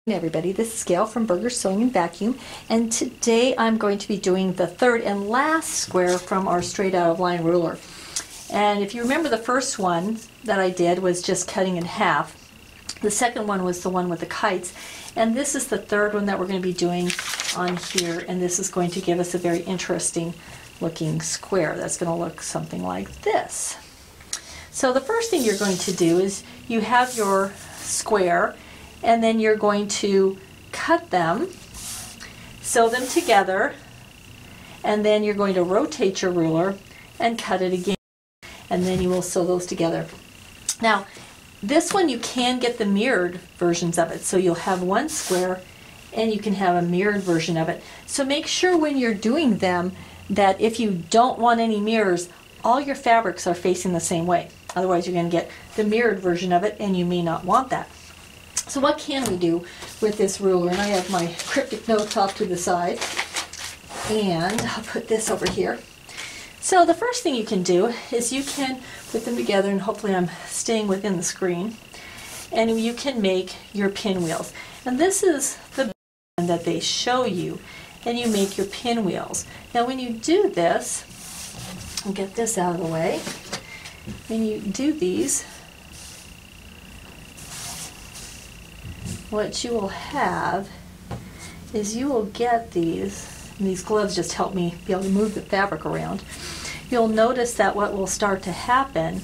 Everybody, this is Gail from Burger Sewing and Vacuum, and today I'm going to be doing the third and last square from our straight out of line ruler. And if you remember, the first one that I did was just cutting in half. The second one was the one with the kites, and this is the third one that we're going to be doing on here, and this is going to give us a very interesting looking square that's going to look something like this. So the first thing you're going to do is you have your square, and then you're going to cut them, sew them together, and then you're going to rotate your ruler and cut it again, and then you will sew those together. Now this one, you can get the mirrored versions of it, so you'll have one square and you can have a mirrored version of it. So make sure when you're doing them that if you don't want any mirrors, all your fabrics are facing the same way. Otherwise you're going to get the mirrored version of it, and you may not want that. So what can we do with this ruler? And I have my cryptic notes off to the side, and I'll put this over here. So the first thing you can do is you can put them together, and hopefully I'm staying within the screen, and you can make your pinwheels. And this is the one that they show you, and you make your pinwheels. Now when you do this, I'll get this out of the way, when you do these, what you will have is you will get these, and these gloves just help me be able to move the fabric around. You'll notice that what will start to happen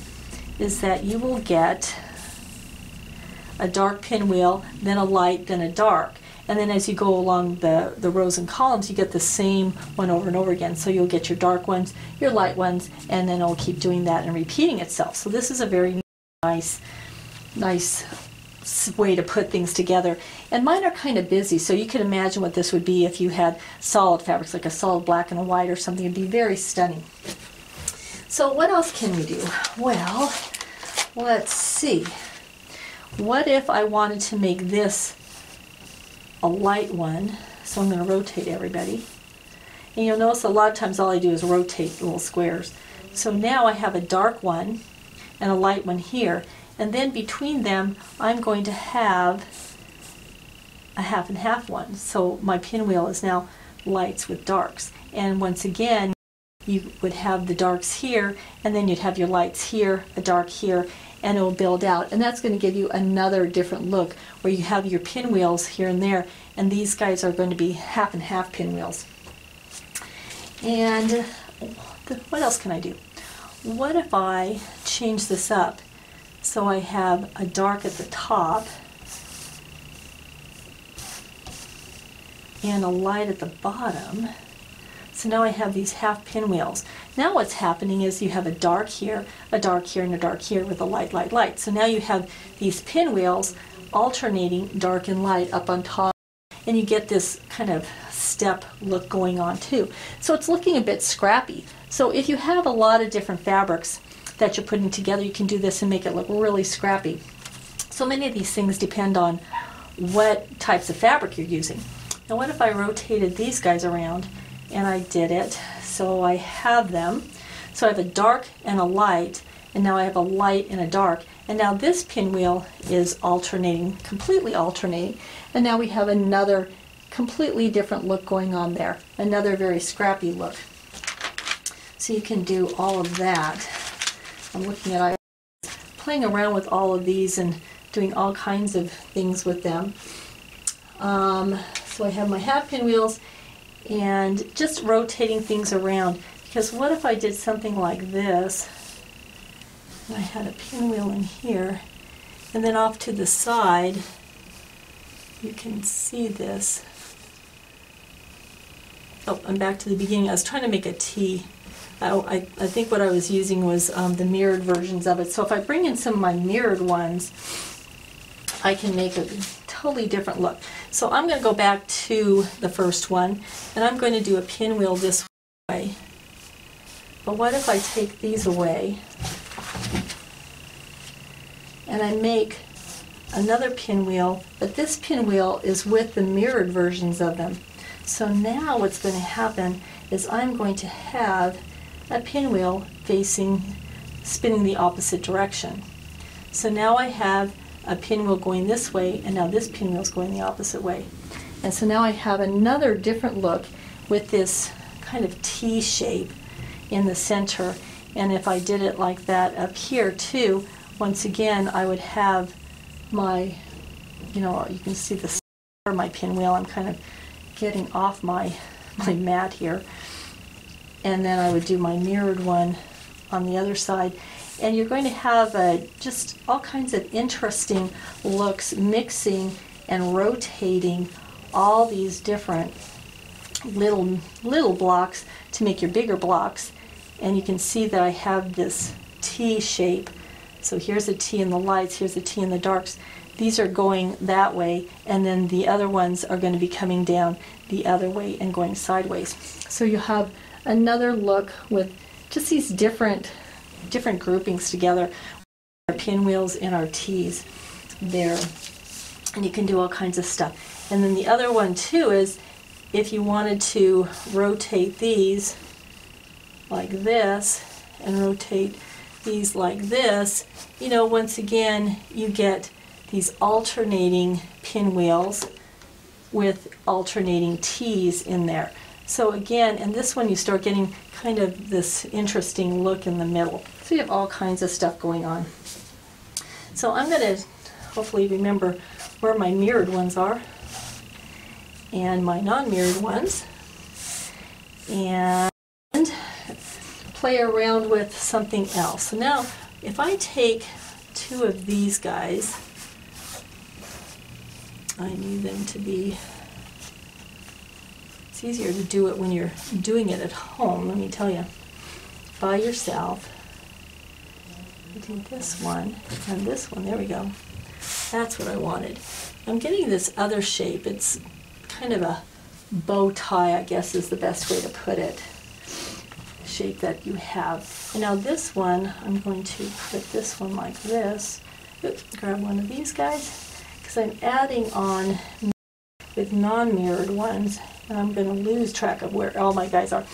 is that you will get a dark pinwheel, then a light, then a dark. And then as you go along the rows and columns, you get the same one over and over again. So you'll get your dark ones, your light ones, and then it'll keep doing that and repeating itself. So this is a very nice way to put things together. And mine are kind of busy, so you can imagine what this would be if you had solid fabrics, like a solid black and a white or something. It'd be very stunning. So what else can we do? Well, let's see. What if I wanted to make this a light one? So I'm going to rotate everybody. And you'll notice a lot of times all I do is rotate little squares. So now I have a dark one and a light one here. And then between them, I'm going to have a half and half one. So my pinwheel is now lights with darks. And once again, you would have the darks here, and then you'd have your lights here, a dark here, and it will build out. And that's going to give you another different look, where you have your pinwheels here and there, and these guys are going to be half and half pinwheels. And what else can I do? What if I change this up? So I have a dark at the top and a light at the bottom. So now I have these half pinwheels. Now what's happening is you have a dark here, and a dark here with a light, light, light. So now you have these pinwheels alternating dark and light up on top, and you get this kind of step look going on too. So it's looking a bit scrappy. So if you have a lot of different fabrics that you're putting together, you can do this and make it look really scrappy. So many of these things depend on what types of fabric you're using. Now what if I rotated these guys around and I did it so I have them, so I have a dark and a light, and now I have a light and a dark, and now this pinwheel is alternating, completely alternating, and now we have another completely different look going on there, another very scrappy look. So you can do all of that. I'm looking at playing around with all of these and doing all kinds of things with them. So I have my half pinwheels and just rotating things around, because what if I did something like this, and I had a pinwheel in here, and then off to the side you can see this. Oh, I'm back to the beginning. I was trying to make a T. I think what I was using was the mirrored versions of it. So if I bring in some of my mirrored ones, I can make a totally different look. So I'm going to go back to the first one, and I'm going to do a pinwheel this way. But what if I take these away and I make another pinwheel, but this pinwheel is with the mirrored versions of them. So now what's going to happen is I'm going to have a pinwheel facing, spinning the opposite direction. So now I have a pinwheel going this way, and now this pinwheel is going the opposite way. And so now I have another different look with this kind of T shape in the center. And if I did it like that up here too, once again I would have my, you can see the center of my pinwheel. I'm kind of getting off my mat here. And then I would do my mirrored one on the other side. And you're going to have just all kinds of interesting looks, mixing and rotating all these different little blocks to make your bigger blocks. And you can see that I have this T shape. So here's a T in the lights, here's a T in the darks. These are going that way, and then the other ones are going to be coming down the other way and going sideways. So you have another look with just these different groupings together. Our pinwheels and our T's there. And you can do all kinds of stuff. And then the other one too is if you wanted to rotate these like this and rotate these like this, once again you get these alternating pinwheels with alternating T's in there. So again, and this one you start getting kind of this interesting look in the middle. So you have all kinds of stuff going on. So I'm going to hopefully remember where my mirrored ones are and my non-mirrored ones, and play around with something else. So now if I take two of these guys, I need them to be, it's easier to do it when you're doing it at home, let me tell you, by yourself. You do this one and this one, there we go. That's what I wanted. I'm getting this other shape. It's kind of a bow tie, I guess is the best way to put it. Shape that you have. And now this one, I'm going to put this one like this. Oops, grab one of these guys, because I'm adding on with non-mirrored ones, and I'm going to lose track of where all my guys are.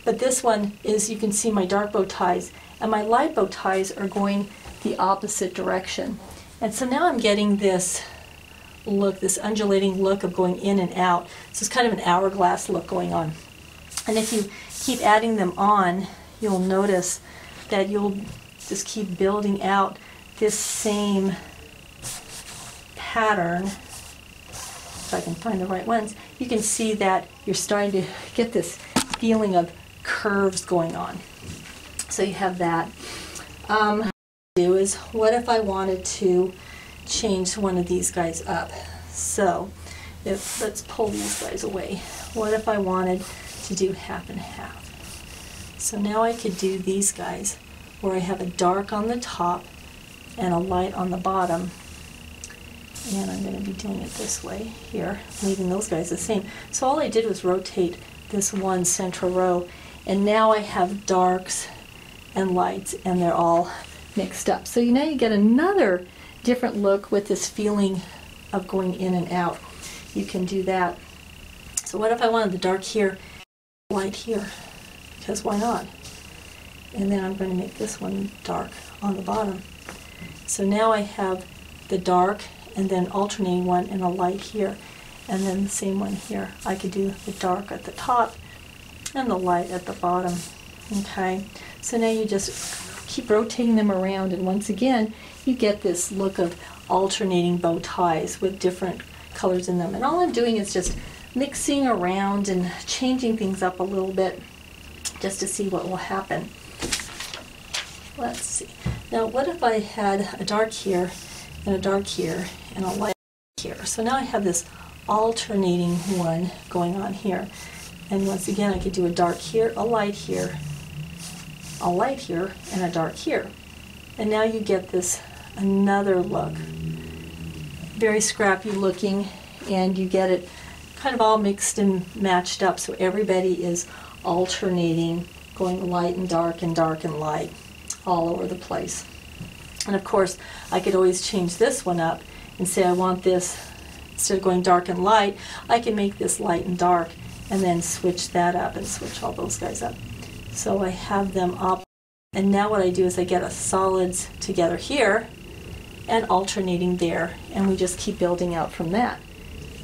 But this one is, you can see my dark bow ties, and my light bow ties are going the opposite direction. And so now I'm getting this look, this undulating look of going in and out. So it's kind of an hourglass look going on. And if you keep adding them on, you'll notice that you'll just keep building out this same pattern. If I can find the right ones, you can see that you're starting to get this feeling of curves going on. So you have that. Do is, what if I wanted to change one of these guys up? So let's pull these guys away. What if I wanted to do half and half? So now I could do these guys where I have a dark on the top and a light on the bottom. And I'm going to be doing it this way here, leaving those guys the same. So all I did was rotate this one central row, and now I have darks and lights, and they're all mixed up. So now you get another different look with this feeling of going in and out. You can do that. So what if I wanted the dark here, light here? Because why not? And then I'm going to make this one dark on the bottom. So now I have the dark and then alternating one and a light here, and then the same one here. I could do the dark at the top and the light at the bottom. Okay, so now you just keep rotating them around, and once again you get this look of alternating bow ties with different colors in them. And all I'm doing is just mixing around and changing things up a little bit just to see what will happen. Let's see. Now what if I had a dark here and a dark here and a light here? So now I have this alternating one going on here. And once again I could do a dark here, a light here, a light here, and a dark here. And now you get this another look. Very scrappy looking, and you get it kind of all mixed and matched up, so everybody is alternating, going light and dark and light all over the place. And of course I could always change this one up and say I want this, instead of going dark and light, I can make this light and dark, and then switch that up and switch all those guys up. So I have them up, and now what I do is I get a solids together here, and alternating there, and we just keep building out from that.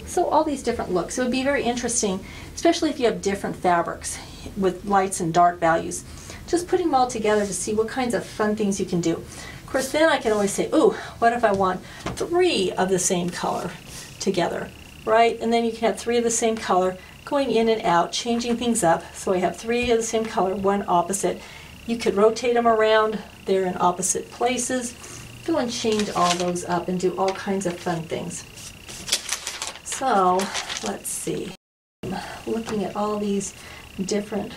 So all these different looks. It would be very interesting, especially if you have different fabrics with lights and dark values. Just putting them all together to see what kinds of fun things you can do. Of course, then I can always say, ooh, what if I want 3 of the same color together, right? And then you can have 3 of the same color going in and out, changing things up. So I have 3 of the same color, 1 opposite. You could rotate them around. They're in opposite places. Go and change all those up and do all kinds of fun things. So let's see. I'm looking at all these different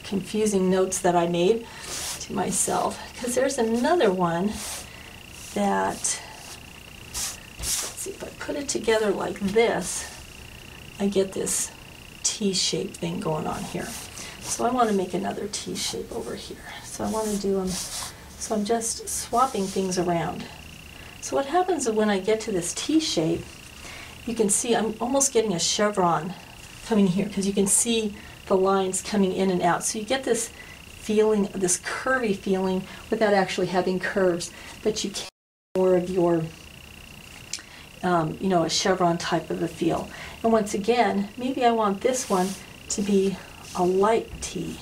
confusing notes that I made to myself, because there's another one that, let's see, if I put it together like this, I get this T-shaped thing going on here. So I want to make another T-shape over here. So I want to do them, so I'm just swapping things around. So what happens when I get to this T-shape, you can see I'm almost getting a chevron coming here, because you can see the lines coming in and out. So you get this feeling, this curvy feeling, without actually having curves, but you can get more of your, you know, a chevron type of a feel. And once again, maybe I want this one to be a light T,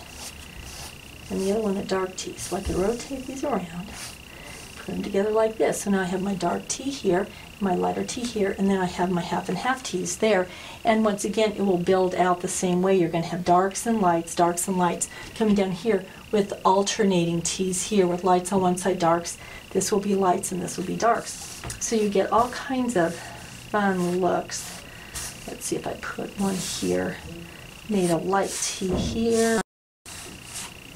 and the other one a dark T. So I can rotate these around, put them together like this. So now I have my dark T here, my lighter T here, and then I have my half and half T's there. And once again, it will build out the same way. You're going to have darks and lights coming down here with alternating T's here with lights on one side, darks. This will be lights and this will be darks. So you get all kinds of fun looks. Let's see if I put one here. Made a light T here.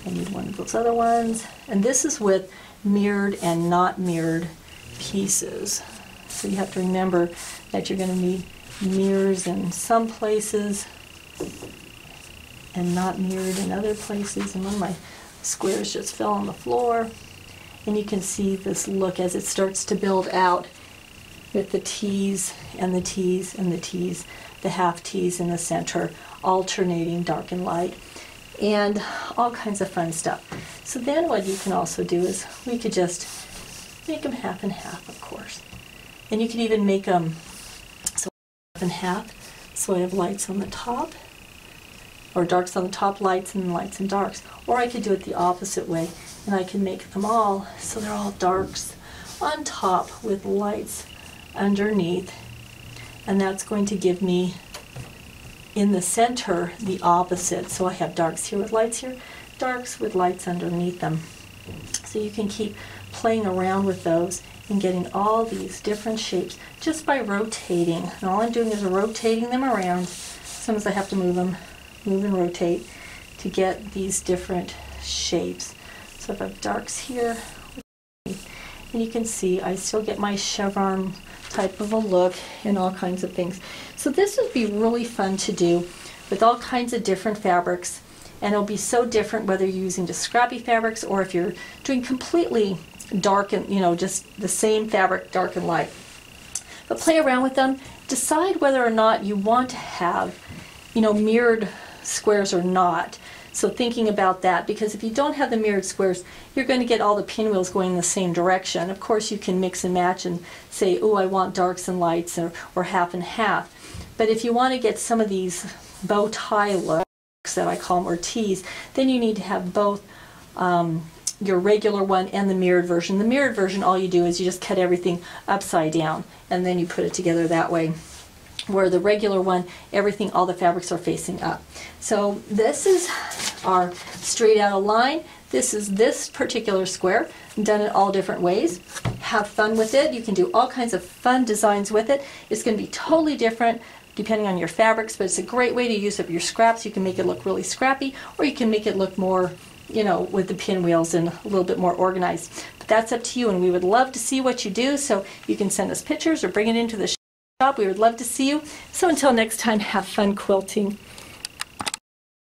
I need one of those other ones. And this is with mirrored and not mirrored pieces. So you have to remember that you're going to need mirrors in some places and not mirrored in other places. And one of my squares just fell on the floor. And you can see this look as it starts to build out with the T's and the T's and the T's, the half T's in the center, alternating dark and light, and all kinds of fun stuff. So then what you can also do is we could just make them half and half, of course. And you can even make them so half and half, so I have lights on the top, or darks on the top, lights and darks. Or I could do it the opposite way, and I can make them all so they're all darks on top with lights underneath, and that's going to give me in the center the opposite. So I have darks here with lights here, darks with lights underneath them. So you can keep playing around with those and getting all these different shapes just by rotating. And all I'm doing is rotating them around. Sometimes I have to move and rotate to get these different shapes. So if I have darks here, and you can see I still get my chevron type of a look and all kinds of things. So this would be really fun to do with all kinds of different fabrics, and it'll be so different whether you're using just scrappy fabrics or if you're doing completely dark and, you know, just the same fabric, dark and light. But play around with them. Decide whether or not you want to have, you know, mirrored squares or not. So thinking about that, because if you don't have the mirrored squares, you're going to get all the pinwheels going in the same direction. Of course, you can mix and match and say, oh, I want darks and lights, or half and half. But if you want to get some of these bow tie looks that I call them, or tees, then you need to have both your regular one and the mirrored version. The mirrored version, all you do is you just cut everything upside down, and then you put it together that way. Where the regular one, everything, all the fabrics are facing up. So this is our straight out of line. This is this particular square. I've done it all different ways. Have fun with it. You can do all kinds of fun designs with it. It's going to be totally different depending on your fabrics, but it's a great way to use up your scraps. You can make it look really scrappy, or you can make it look more, you know, with the pinwheels and a little bit more organized. But that's up to you, and we would love to see what you do. So you can send us pictures or bring it into the shop. We would love to see you. So until next time, have fun quilting.